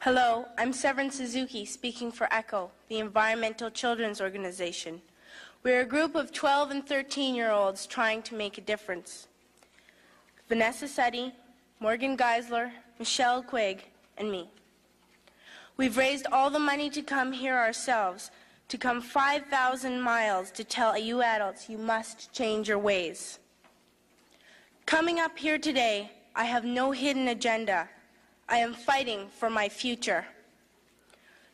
Hello, I'm Severn Suzuki, speaking for ECHO, the Environmental Children's Organization. We're a group of 12 and 13-year-olds trying to make a difference. Vanessa Suddy, Morgan Geisler, Michelle Quigg, and me. We've raised all the money to come here ourselves, to come 5,000 miles to tell you adults you must change your ways. Coming up here today, I have no hidden agenda. I am fighting for my future.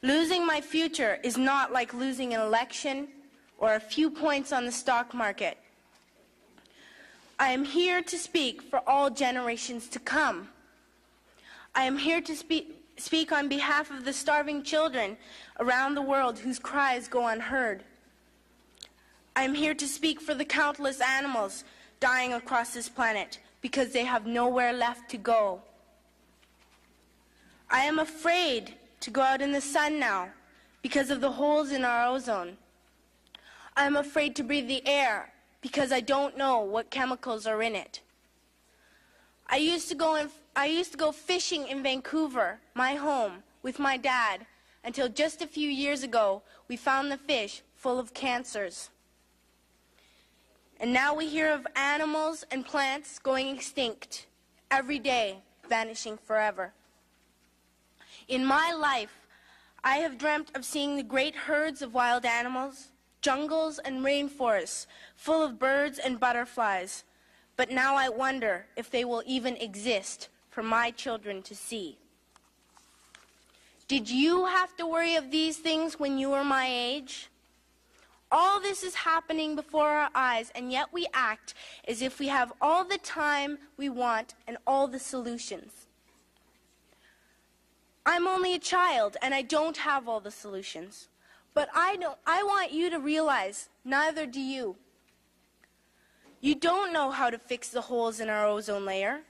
Losing my future is not like losing an election or a few points on the stock market. I am here to speak for all generations to come. I am here to speak on behalf of the starving children around the world whose cries go unheard. I am here to speak for the countless animals dying across this planet because they have nowhere left to go. I am afraid to go out in the sun now because of the holes in our ozone. I am afraid to breathe the air because I don't know what chemicals are in it. I used to go fishing in Vancouver, my home, with my dad, until just a few years ago we found the fish full of cancers. And now we hear of animals and plants going extinct every day, vanishing forever. In my life, I have dreamt of seeing the great herds of wild animals, jungles and rainforests full of birds and butterflies, but now I wonder if they will even exist for my children to see. Did you have to worry of these things when you were my age? All this is happening before our eyes, and yet we act as if we have all the time we want and all the solutions. I'm only a child, and I don't have all the solutions. But I want you to realize, neither do you. You don't know how to fix the holes in our ozone layer.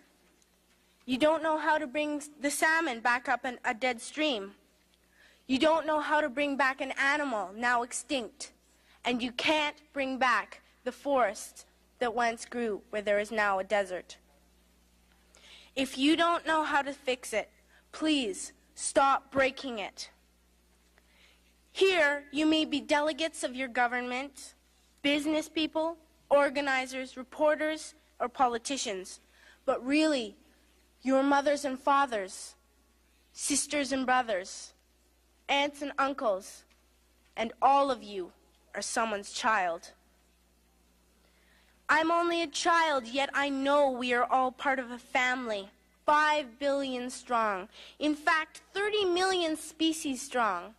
You don't know how to bring the salmon back up a dead stream. You don't know how to bring back an animal now extinct. And you can't bring back the forest that once grew where there is now a desert. If you don't know how to fix it, please stop breaking it. Here, you may be delegates of your government, business people, organizers, reporters, or politicians, but really, your mothers and fathers, sisters and brothers, aunts and uncles, and all of you are someone's child. I'm only a child, yet I know we are all part of a family. 5 billion strong. In fact, 30 million species strong.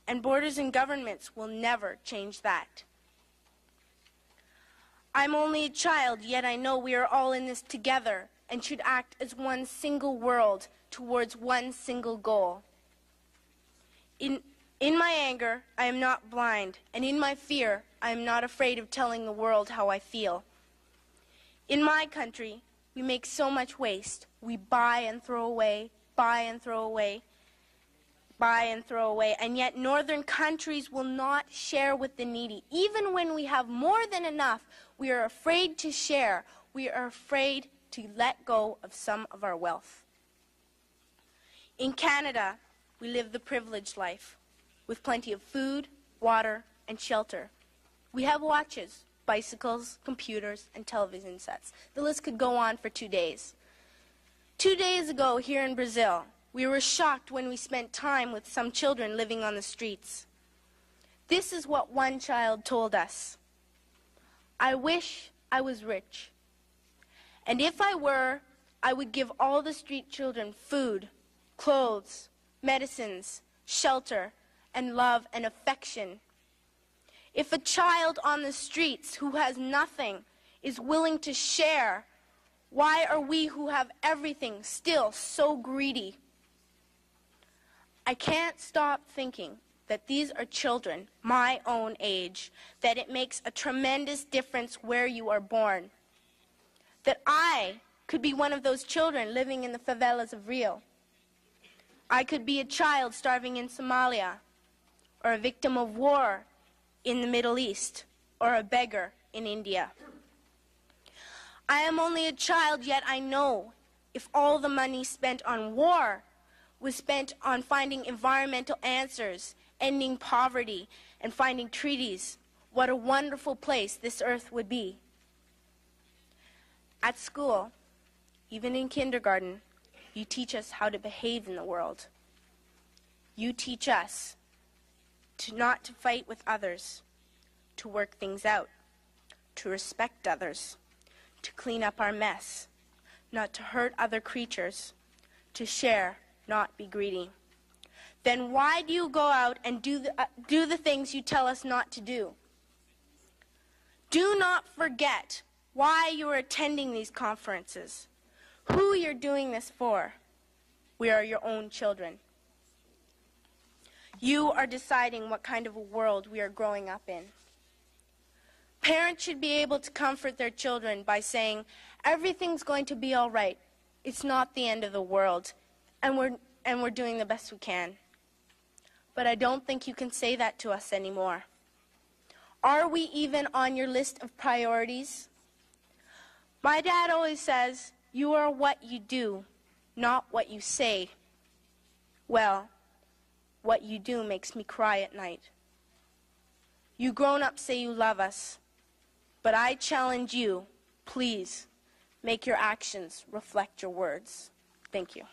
And borders and governments will never change that. I'm only a child, yet I know we are all in this together and should act as one single world towards one single goal. In my anger, I am not blind, and in my fear, I am not afraid of telling the world how I feel. In my country, we make so much waste. We buy and throw away, buy and throw away, buy and throw away, and yet northern countries will not share with the needy. Even when we have more than enough, we are afraid to share. We are afraid to let go of some of our wealth. In Canada, we live the privileged life, with plenty of food, water, and shelter. We have watches, bicycles, computers, and television sets. The list could go on for 2 days. 2 days ago, here in Brazil, we were shocked when we spent time with some children living on the streets. This is what one child told us. I wish I was rich. And if I were, I would give all the street children food, clothes, medicines, shelter, and love and affection. If a child on the streets who has nothing is willing to share, why are we who have everything still so greedy? I can't stop thinking that these are children my own age, that it makes a tremendous difference where you are born. That I could be one of those children living in the favelas of Rio. I could be a child starving in Somalia, or a victim of war in the Middle East, or a beggar in India. I am only a child, yet I know if all the money spent on war was spent on finding environmental answers, ending poverty, and finding treaties, what a wonderful place this earth would be. At school, even in kindergarten, you teach us how to behave in the world. You teach us not to fight with others, to work things out, to respect others, to clean up our mess, not to hurt other creatures, to share, not be greedy. Then why do you go out and do the things you tell us not to do? Do not forget why you are attending these conferences, who you're doing this for. We are your own children. You are deciding what kind of a world we are growing up in. Parents should be able to comfort their children by saying, everything's going to be all right. It's not the end of the world, and we're doing the best we can. But I don't think you can say that to us anymore. Are we even on your list of priorities? My dad always says, you are what you do, not what you say. Well, what you do makes me cry at night. You grown-ups say you love us, but I challenge you, please, make your actions reflect your words. Thank you.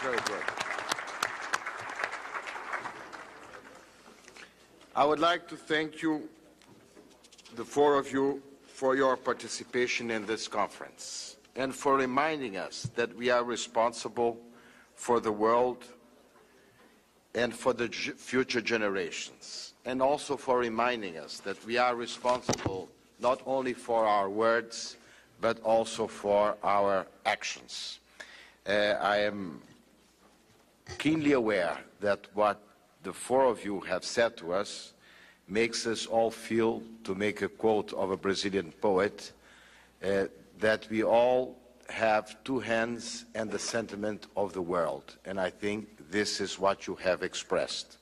Very good. I would like to thank you, the four of you, for your participation in this conference and for reminding us that we are responsible for the world and for the future generations, and also for reminding us that we are responsible not only for our words but also for our actions. I am keenly aware that what the four of you have said to us makes us all feel, to make a quote of a Brazilian poet, that we all have two hands and the sentiment of the world. And I think this is what you have expressed.